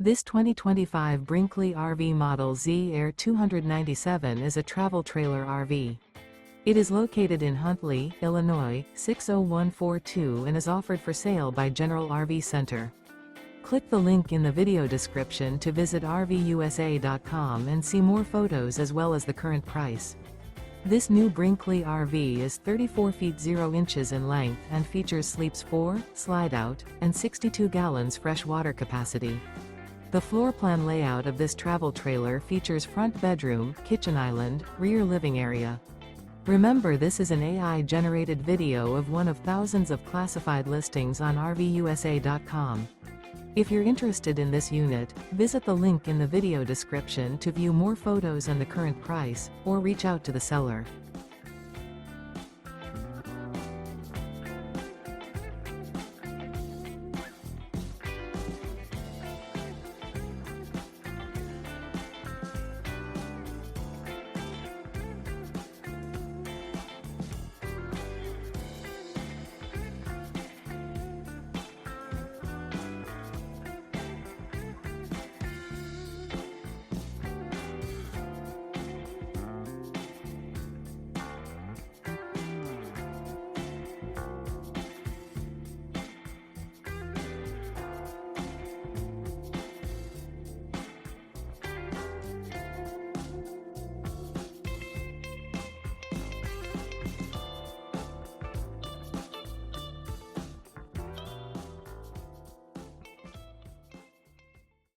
This 2025 Brinkley RV Model Z Air 297 is a travel trailer RV. It is located in Huntley, Illinois, 60142 and is offered for sale by General RV Center. Click the link in the video description to visit RVUSA.com and see more photos as well as the current price. This new Brinkley RV is 34 feet 0 inches in length and features sleeps 4, slide-out, and 62 gallons fresh water capacity. The floor plan layout of this travel trailer features front bedroom, kitchen island, rear living area. Remember, this is an AI-generated video of one of thousands of classified listings on RVUSA.com. If you're interested in this unit, visit the link in the video description to view more photos and the current price, or reach out to the seller.